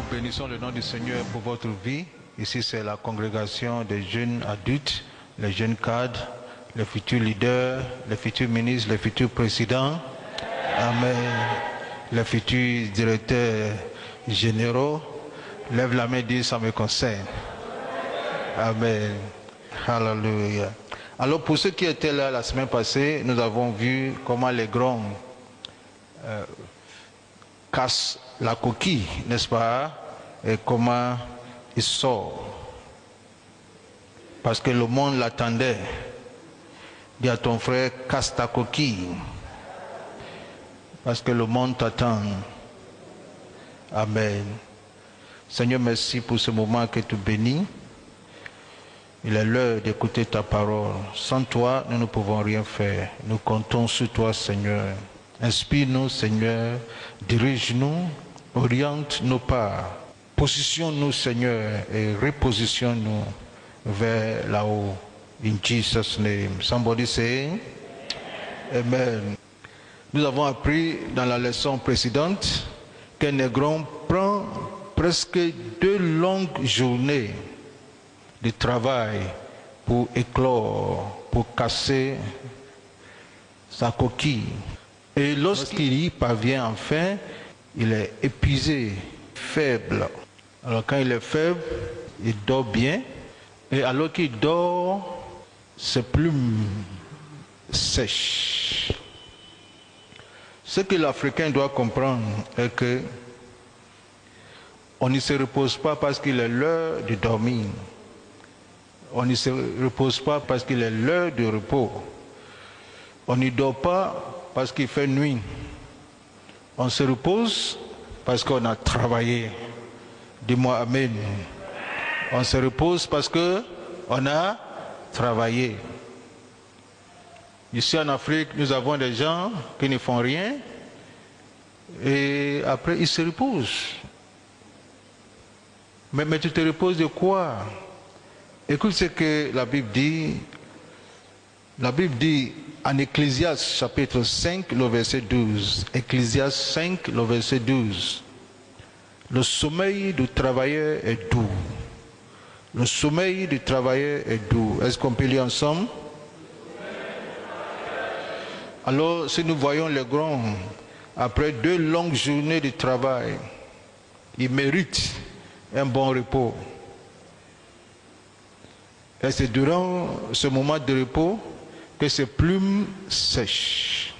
Nous bénissons le nom du Seigneur pour votre vie. Ici, c'est la congrégation des jeunes adultes, les jeunes cadres, les futurs leaders, les futurs ministres, les futurs présidents. Amen. Les futurs directeurs généraux. Lève la main, dis, ça me concerne. Amen. Hallelujah. Alors, pour ceux qui étaient là la semaine passée, nous avons vu comment les grands cassent la coquille, n'est-ce pas? Et comment il sort. Parce que le monde l'attendait. Dis à ton frère, casse ta coquille. Parce que le monde t'attend. Amen. Seigneur, merci pour ce moment que tu bénis. Il est l'heure d'écouter ta parole. Sans toi, nous ne pouvons rien faire. Nous comptons sur toi, Seigneur. Inspire-nous, Seigneur. Dirige-nous. Oriente nos pas. Positionne-nous, Seigneur, et repositionne-nous vers là-haut. In Jesus' name. Somebody say Amen. Nous avons appris dans la leçon précédente qu'un négron prend presque 2 longues journées de travail pour éclore, pour casser sa coquille. Et lorsqu'il y parvient enfin, il est épuisé, faible. Alors quand il est faible, il dort bien. Et alors qu'il dort, ses plumes sèchent. Ce que l'Africain doit comprendre est que on ne se repose pas parce qu'il est l'heure de dormir. On ne se repose pas parce qu'il est l'heure de repos. On ne dort pas parce qu'il fait nuit. On se repose parce qu'on a travaillé. Dis-moi Amen. On se repose parce qu'on a travaillé. Ici en Afrique, nous avons des gens qui ne font rien et après ils se reposent. Mais tu te reposes de quoi? Écoute ce que la Bible dit. La Bible dit en Ecclésiaste chapitre 5, le verset 12. Ecclésiaste 5, le verset 12. Le sommeil du travailleur est doux. Le sommeil du travailleur est doux. Est-ce qu'on peut lire ensemble? Alors, si nous voyons les grands, après 2 longues journées de travail, ils méritent un bon repos. Et c'est durant ce moment de repos que ses plumes sèchent.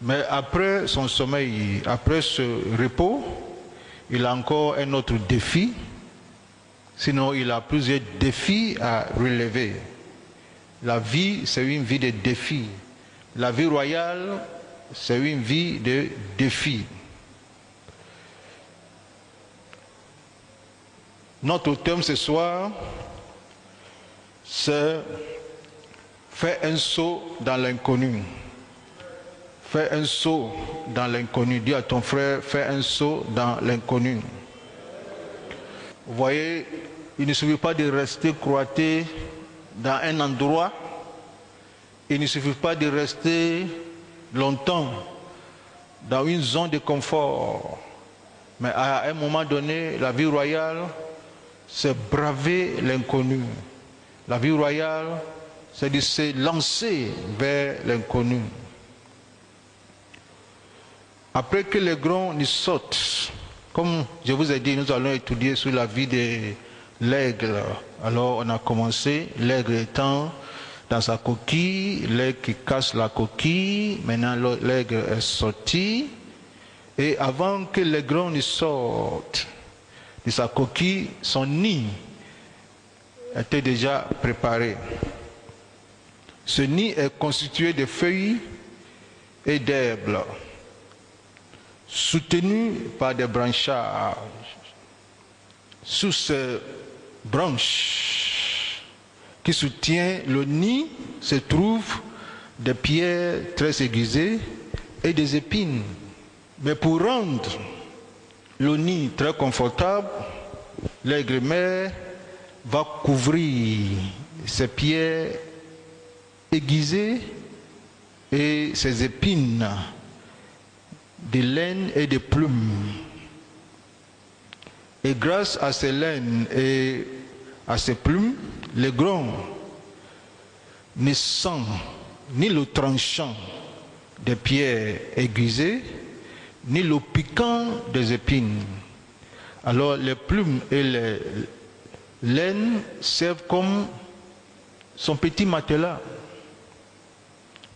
Mais après son sommeil, après ce repos, il a encore un autre défi. Sinon, il a plusieurs défis à relever. La vie, c'est une vie de défis. La vie royale, c'est une vie de défis. Notre thème ce soir, c'est faire un saut dans l'inconnu. Fais un saut dans l'inconnu. Dis à ton frère, fais un saut dans l'inconnu. Vous voyez, il ne suffit pas de rester croîté dans un endroit. Il ne suffit pas de rester longtemps dans une zone de confort. Mais à un moment donné, la vie royale, c'est braver l'inconnu. La vie royale, c'est de se lancer vers l'inconnu. Après que les grands nous sautent, comme je vous ai dit, nous allons étudier sur la vie de l'aigle. Alors on a commencé, l'aigle étant dans sa coquille, l'aigle qui casse la coquille, maintenant l'aigle est sorti. Et avant que les grands ne sortent de sa coquille, son nid était déjà préparé. Ce nid est constitué de feuilles et d'herbes, soutenu par des branchages. Sous ces branches qui soutiennent le nid se trouvent des pierres très aiguisées et des épines. Mais pour rendre le nid très confortable, l'aigle mère va couvrir ces pierres aiguisées et ces épines de laine et de plumes. Et grâce à ces laines et à ces plumes, les grands ne sent ni le tranchant des pierres aiguisées, ni le piquant des épines. Alors les plumes et les laines servent comme son petit matelas.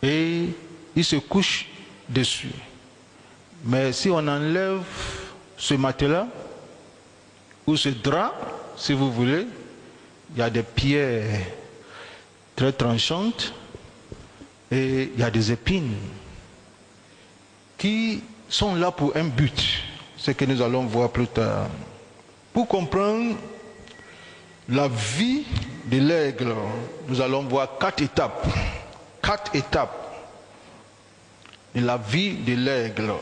Et il se couche dessus. Mais si on enlève ce matelas, ou ce drap, si vous voulez, il y a des pierres très tranchantes et il y a des épines qui sont là pour un but, ce que nous allons voir plus tard. Pour comprendre la vie de l'aigle, nous allons voir 4 étapes. 4 étapes de la vie de l'aigle.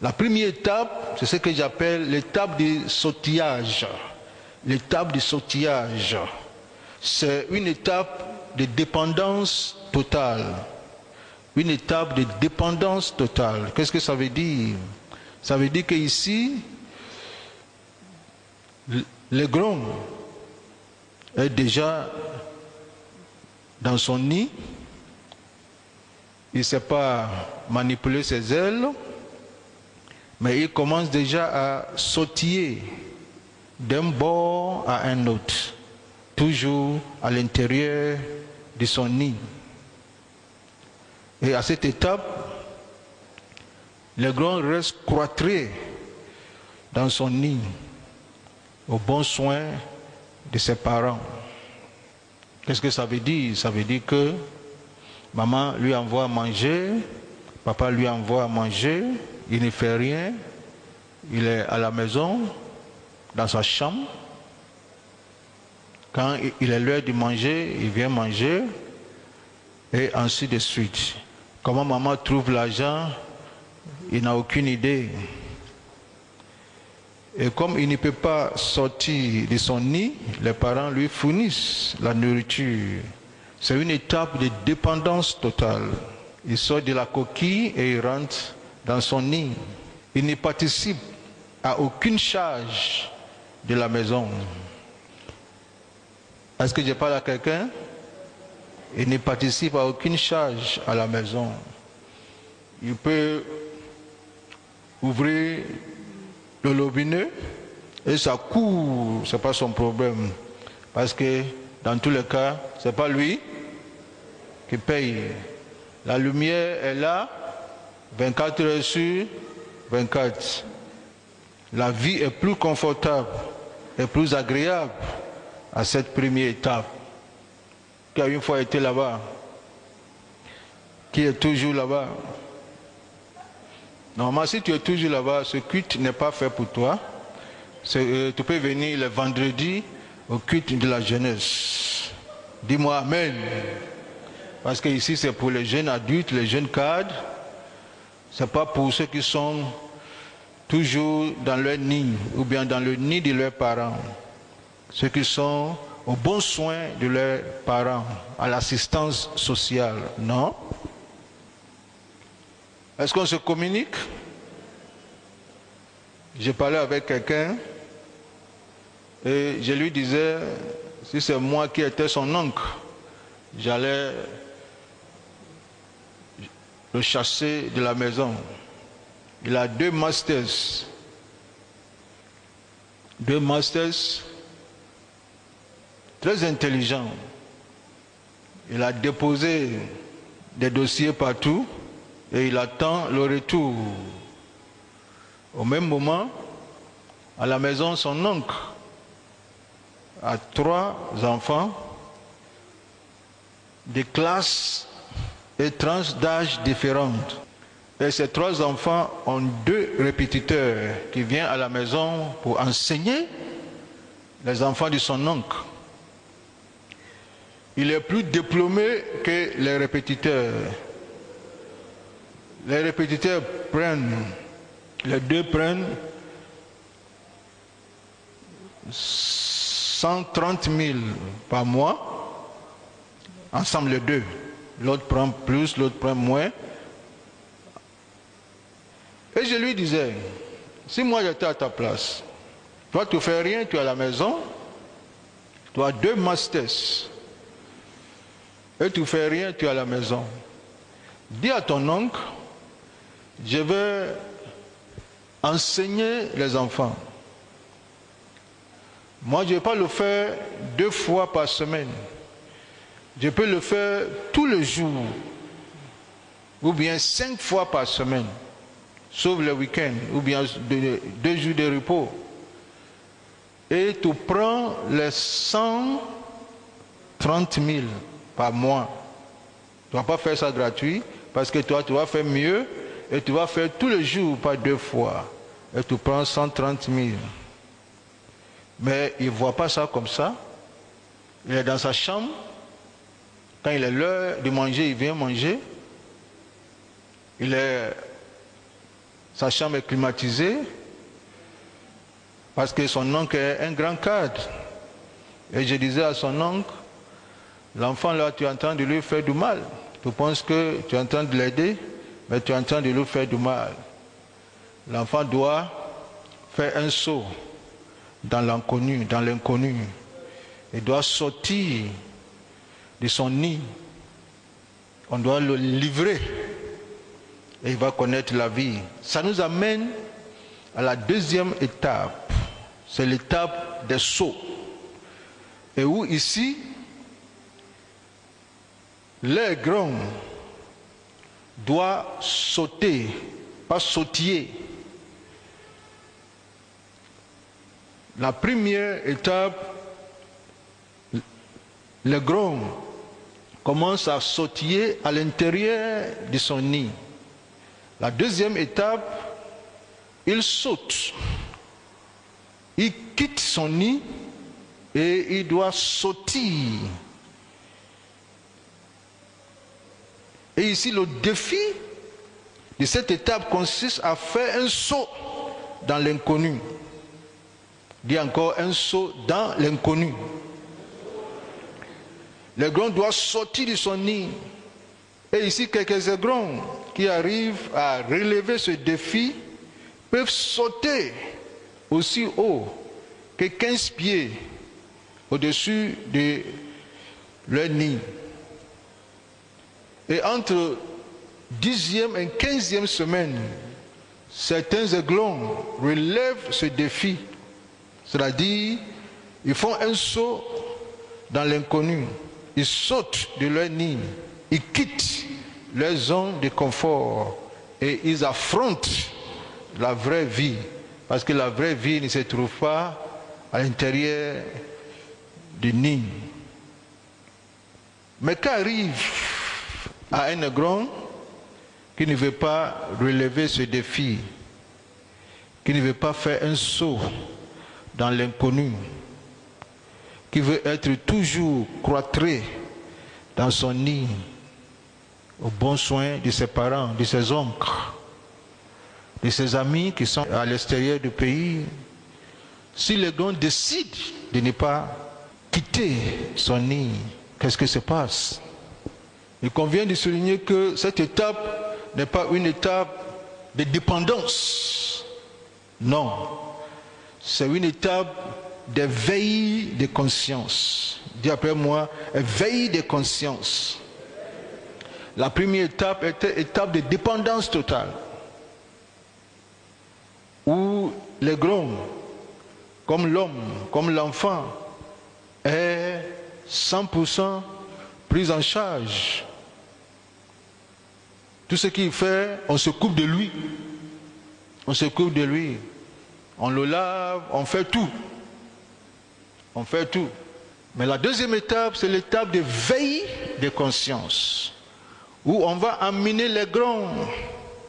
La première étape, c'est ce que j'appelle l'étape du sautillage. L'étape du sautillage, c'est une étape de dépendance totale. Une étape de dépendance totale. Qu'est-ce que ça veut dire? Ça veut dire qu'ici, l'aiglon est déjà dans son nid. Il ne sait pas manipuler ses ailes, mais il commence déjà à sautiller d'un bord à un autre, toujours à l'intérieur de son nid. Et à cette étape, l'aiglon reste cloîtré dans son nid, au bon soin de ses parents. Qu'est-ce que ça veut dire? Ça veut dire que maman lui envoie à manger, papa lui envoie à manger, il ne fait rien, il est à la maison, dans sa chambre. Quand il est l'heure de manger, il vient manger, et ainsi de suite. Comment maman trouve l'argent, il n'a aucune idée. Et comme il ne peut pas sortir de son nid, les parents lui fournissent la nourriture. C'est une étape de dépendance totale. Il sort de la coquille et il rentre dans son nid. Il ne participe à aucune charge de la maison. Est-ce que je parle à quelqu'un? Il ne participe à aucune charge à la maison. Il peut ouvrir le robinet et ça court, ce n'est pas son problème. Parce que dans tous les cas, ce n'est pas lui qui paye. La lumière est là, 24 heures sur 24. La vie est plus confortable et plus agréable à cette première étape. Qui a une fois été là-bas? Qui est toujours là-bas? Normalement, si tu es toujours là-bas, ce culte n'est pas fait pour toi. Tu peux venir le vendredi au culte de la jeunesse. Dis-moi Amen. Parce que ici, c'est pour les jeunes adultes, les jeunes cadres. Ce n'est pas pour ceux qui sont toujours dans leur nid ou bien dans le nid de leurs parents. Ceux qui sont au bon soin de leurs parents, à l'assistance sociale. Non? Est-ce qu'on se communique? J'ai parlé avec quelqu'un et je lui disais, si c'est moi qui étais son oncle, j'allais le chasser de la maison. Il a 2 masters. 2 masters très intelligents. Il a déposé des dossiers partout et il attend le retour. Au même moment, à la maison, son oncle a 3 enfants de classes et tranches d'âge différentes. Et ces 3 enfants ont 2 répétiteurs qui viennent à la maison pour enseigner les enfants de son oncle. Il est plus diplômé que les répétiteurs. Les répétiteurs prennent, les 2 prennent 130 000 par mois, ensemble les 2. L'autre prend plus, l'autre prend moins. Et je lui disais, si moi j'étais à ta place, toi tu ne fais rien, tu es à la maison, tu as 2 masters, et tu ne fais rien, tu es à la maison. Dis à ton oncle, je vais enseigner les enfants. Moi, je ne vais pas le faire 2 fois par semaine. Je peux le faire tous les jours, ou bien 5 fois par semaine, sauf le week-end, ou bien 2 jours de repos. Et tu prends les 130 000 par mois. Tu ne vas pas faire ça gratuit, parce que toi, tu vas faire mieux, et tu vas faire tous les jours, pas 2 fois. Et tu prends 130 000. Mais il ne voit pas ça comme ça. Il est dans sa chambre. Quand il est l'heure de manger, il vient manger. Sa chambre est climatisée. Parce que son oncle est un grand cadre. Et je disais à son oncle, l'enfant là, tu es en train de lui faire du mal. Tu penses que tu es en train de l'aider, mais tu es en train de lui faire du mal. L'enfant doit faire un saut dans l'inconnu, Il doit sortir de son nid. On doit le livrer et il va connaître la vie. Ça nous amène à la 2e étape. C'est l'étape des sauts. Et où ici, les grands doivent sauter, pas sautiller. La première étape, le grand commence à sautiller à l'intérieur de son nid. La 2e étape, il saute. Il quitte son nid et il doit sauter. Et ici, le défi de cette étape consiste à faire un saut dans l'inconnu. Dis encore, un saut dans l'inconnu. Le grand doit sortir de son nid. Et ici, quelques aigrons qui arrivent à relever ce défi peuvent sauter aussi haut que 15 pieds au-dessus de leur nid. Et entre 10e et 15e semaine, certains aiglons relèvent ce défi. C'est-à-dire, ils font un saut dans l'inconnu. Ils sautent de leur nid. Ils quittent leur zone de confort. Et ils affrontent la vraie vie. Parce que la vraie vie ne se trouve pas à l'intérieur du nid. Mais qu'arrive à un aiglon qui ne veut pas relever ce défi, qui ne veut pas faire un saut dans l'inconnu, qui veut être toujours cloîtré dans son nid, au bon soin de ses parents, de ses oncles, de ses amis qui sont à l'extérieur du pays. Si l'aiglon décide de ne pas quitter son nid, qu'est-ce qui se passe? Il convient de souligner que cette étape n'est pas une étape de dépendance. Non. C'est une étape d'éveil de conscience. Dis après moi, éveil de conscience. La première étape était étape de dépendance totale. Où les grands, comme l'homme, comme l'enfant, est 100% pris en charge. Tout ce qu'il fait, on se coupe de lui. On se coupe de lui. On le lave, on fait tout. On fait tout. Mais la 2e étape, c'est l'étape de veille de conscience. Où on va amener les grands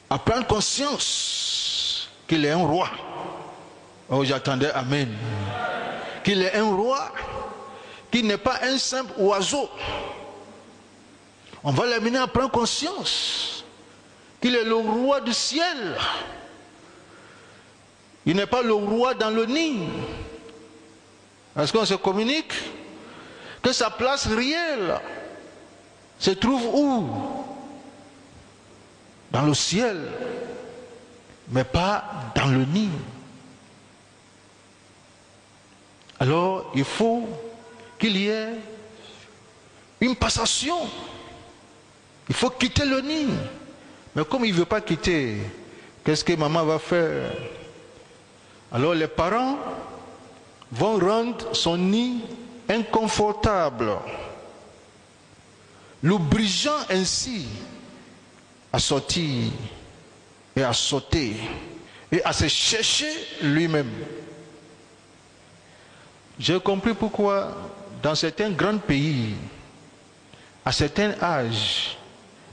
à prendre conscience qu'il est un roi. Oh, j'attendais Amen. Qu'il est un roi, qu'il n'est pas un simple oiseau. On va l'amener à prendre conscience qu'il est le roi du ciel. Il n'est pas le roi dans le nid. Est-ce qu'on se communique? Que sa place réelle se trouve où? Dans le ciel. mais pas dans le nid. Alors, il faut qu'il y ait une passation. Il faut quitter le nid. Mais comme il ne veut pas quitter, qu'est-ce que maman va faire? Alors les parents vont rendre son nid inconfortable, l'obligeant ainsi à sortir et à sauter et à se chercher lui-même. J'ai compris pourquoi dans certains grands pays, à certains âges,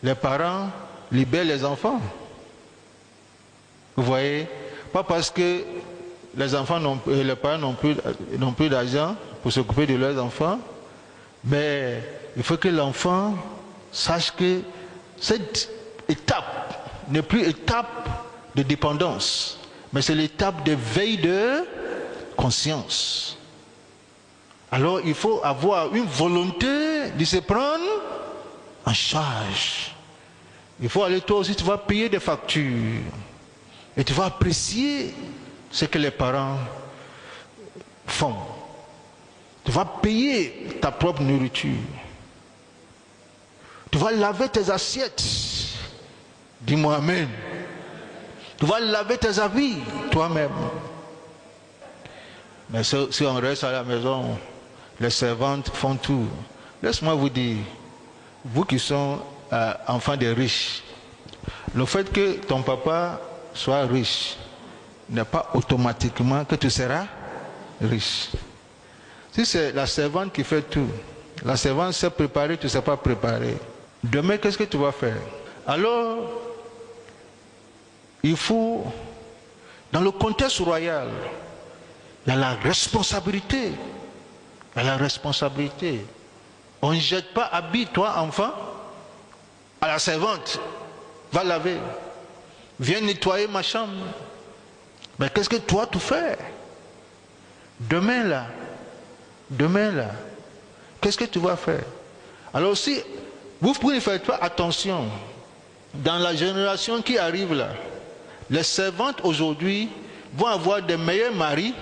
les parents libèrent les enfants. Vous voyez, pas parce que les parents n'ont plus d'argent pour s'occuper de leurs enfants, mais il faut que l'enfant sache que cette étape n'est plus étape de dépendance, mais c'est l'étape de veille de conscience. Alors il faut avoir une volonté de se prendre en charge. Il faut aller toi aussi, tu vas payer des factures et tu vas apprécier ce que les parents font. Tu vas payer ta propre nourriture. Tu vas laver tes assiettes. Dis-moi amen. Tu vas laver tes habits toi-même. Mais si on reste à la maison, les servantes font tout. Laisse-moi vous dire, vous qui sont enfants des riches, le fait que ton papa soit riche n'est pas automatiquement que tu seras riche. Si c'est la servante qui fait tout, la servante sait préparer, tu ne sais pas préparer. Demain, qu'est-ce que tu vas faire? Alors, il faut, dans le contexte royal, il y a la responsabilité. Il y a la responsabilité. On ne jette pas habit, toi, enfant, à la servante. Va laver. Viens nettoyer ma chambre. Mais qu'est-ce que toi, tu fais? Demain, là, qu'est-ce que tu vas faire? Alors si vous ne faites pas attention, dans la génération qui arrive là, les servantes aujourd'hui vont avoir des meilleurs maris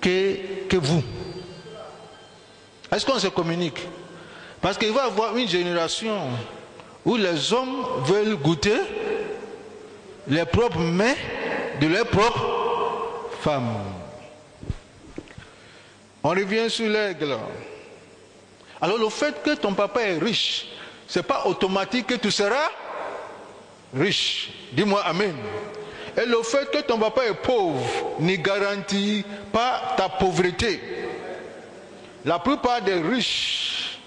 que vous. Est-ce qu'on se communique? Parce qu'il va y avoir une génération où les hommes veulent goûter les propres mets de leurs propres femmes. On revient sur l'aigle. Alors le fait que ton papa est riche, ce n'est pas automatique que tu seras riche. Dis-moi amen. Et le fait que ton papa est pauvre ne garantit pas ta pauvreté. La plupart des riches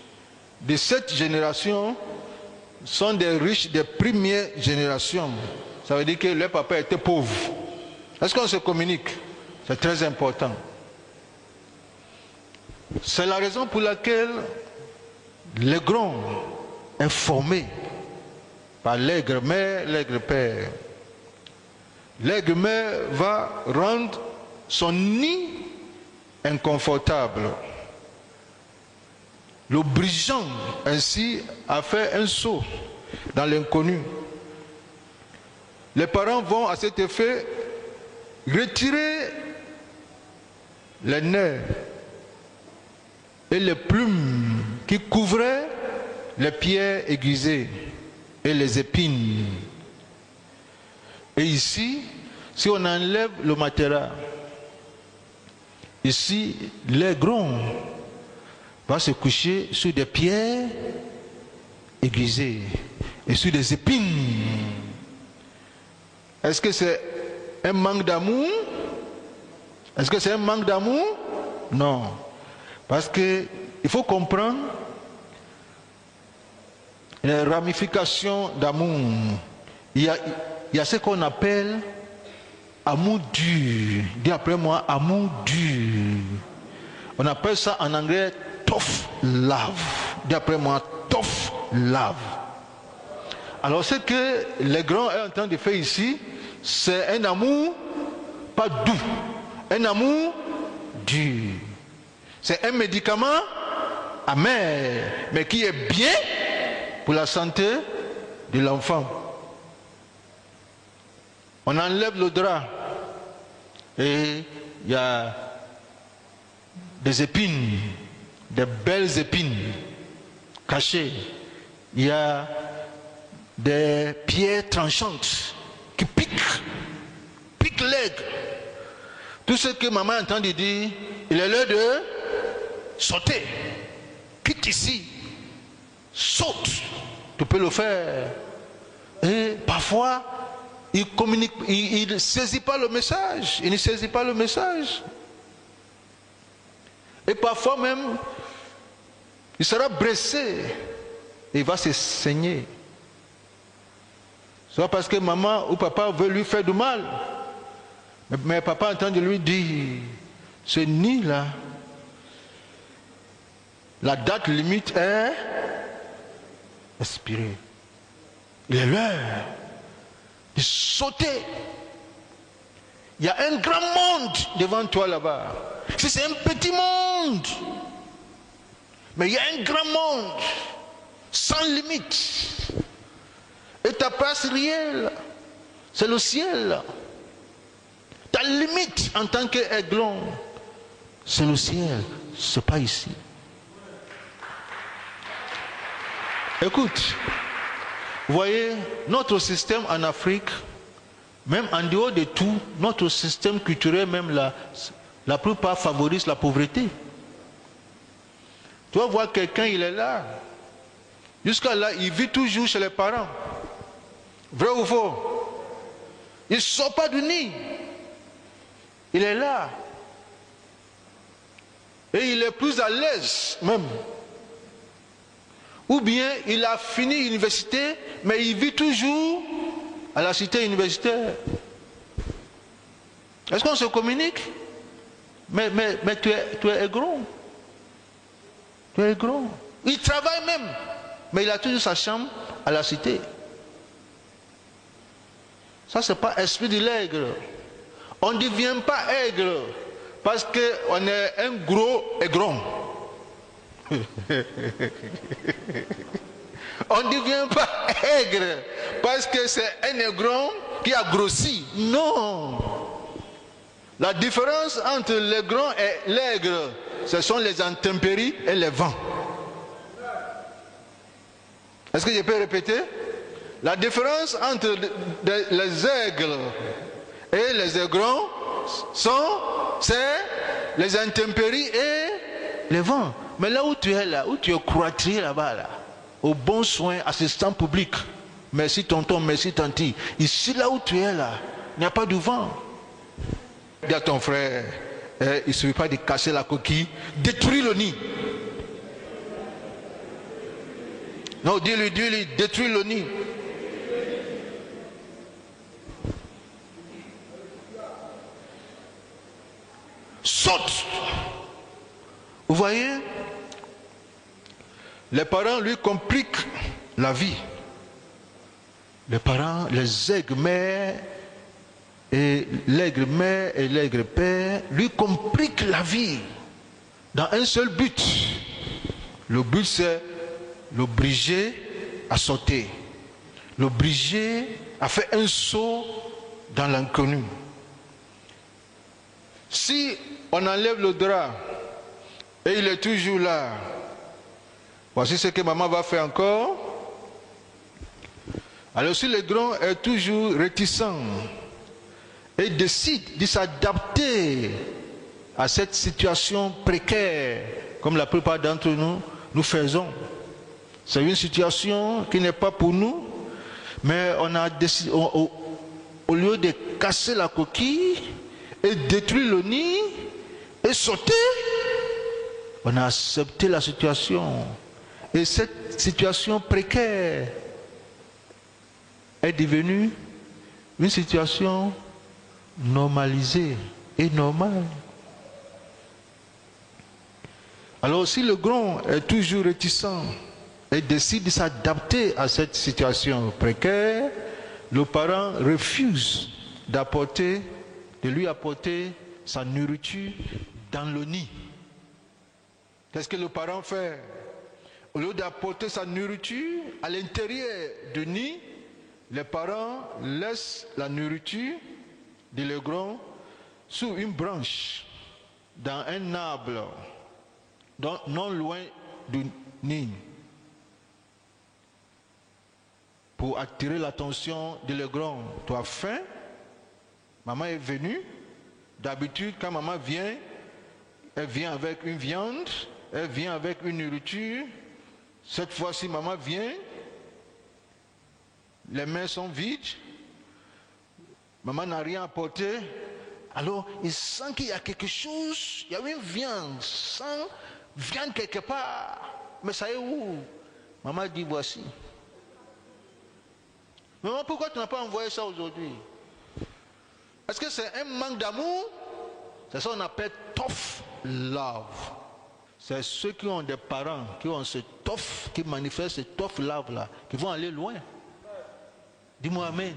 de cette génération sont des riches des premières générations. Ça veut dire que leur papa était pauvre. Est-ce qu'on se communique? C'est très important. C'est la raison pour laquelle l'aiglon est formé par l'aigle mère, l'aigle père. L'aigle mère va rendre son nid inconfortable, l'obligeant ainsi à faire un saut dans l'inconnu. Les parents vont à cet effet retirer les nerfs et les plumes qui couvraient les pierres aiguisées et les épines. Et ici, si on enlève le matériel, ici, l'aiglon va se coucher sur des pierres aiguisées et sur des épines. Est-ce que c'est un manque d'amour? Est-ce que c'est un manque d'amour? Non. Parce qu'il faut comprendre les ramifications d'amour. Il y a ce qu'on appelle amour dur. Dis après moi, amour dur. On appelle ça en anglais tough love. Dis après moi, tough love. Alors ce que les grands est en train de faire ici, c'est un amour pas doux, un amour dur. C'est un médicament amer, mais qui est bien pour la santé de l'enfant. On enlève le drap et il y a des épines, des belles épines cachées. Il y a des pierres tranchantes qui piquent l'aigle. Tout ce que maman entend dire, il est l'heure de sauter. Quitte ici, saute. Tu peux le faire. Et parfois, il communique, il ne saisit pas le message. Il ne saisit pas le message. Et parfois même, il sera blessé. Et il va se saigner. Soit parce que maman ou papa veut lui faire du mal. Mais papa entend de lui dire, ce nid-là, la date limite est expirée. Il est l'heure de sauter. Il y a un grand monde devant toi là-bas. C'est un petit monde. Mais il y a un grand monde sans limite. Et ta place réelle, c'est le ciel. Ta limite en tant qu'aiglon, c'est le ciel, c'est pas ici. Écoute, vous voyez, notre système en Afrique, même en dehors de tout, notre système culturel, même la plupart favorise la pauvreté. Tu vas voir quelqu'un, il est là. Jusqu'à là, il vit toujours chez les parents. Vrai ou faux? Il ne sort pas du nid. Il est là. Et il est plus à l'aise même. Ou bien il a fini l'université, mais il vit toujours à la cité universitaire. Est-ce qu'on se communique? Mais tu es grand. Tu es grand. Il travaille même, mais il a toujours sa chambre à la cité. Ça, ce n'est pas esprit de l'aigle. On ne devient pas aigle parce qu'on est un gros aigron. On ne devient pas aigre parce que c'est un aigron qui a grossi. Non. La différence entre l'aigron et l'aigre, ce sont les intempéries et les vents. Est-ce que je peux répéter? La différence entre les aigles et les aigrons c'est les intempéries et les vents. Mais là où tu es là, où tu es croîtrier là-bas, là, au bon soin, assistant public, merci tonton, merci tanti, ici là où tu es là, il n'y a pas de vent. Dis à ton frère, il ne suffit pas de casser la coquille, détruis le nid. Non, dis-lui, détruis le nid. Saute. Vous voyez, les parents lui compliquent la vie. Les parents, les aigles mères et l'aigle mère et l'aigle père lui compliquent la vie dans un seul but. Le but, c'est l'obliger à sauter, l'obliger à faire un saut dans l'inconnu. Si on enlève le drap et il est toujours là, voici ce que maman va faire encore. Alors si le grand est toujours réticent et décide de s'adapter à cette situation précaire, comme la plupart d'entre nous faisons, c'est une situation qui n'est pas pour nous, mais on a décidé, au lieu de casser la coquille et détruire le nid et sauter, on a accepté la situation. Et cette situation précaire est devenue une situation normalisée et normale. Alors si le grand est toujours réticent et décide de s'adapter à cette situation précaire, le parent refuse de lui apporter sa nourriture dans le nid. Qu'est-ce que le parent fait? Au lieu d'apporter sa nourriture à l'intérieur du nid, Les parents laissent la nourriture de l'aiglon sous une branche dans un arbre non loin du nid pour attirer l'attention de l'aiglon. Tu as faim? Maman est venue. D'habitude, quand maman vient, elle vient avec une viande, elle vient avec une nourriture. Cette fois-ci, maman vient, les mains sont vides, maman n'a rien apporté. Alors, il sent qu'il y a quelque chose, il y a une viande, sans viande quelque part. Mais ça est où? Maman dit, voici. Maman, pourquoi tu n'as pas envoyé ça aujourd'hui? Est-ce que c'est un manque d'amour? C'est ça qu'on appelle tough love. C'est ceux qui ont des parents, qui ont ce tough, qui manifestent ce tough love là, qui vont aller loin. Dis-moi amen.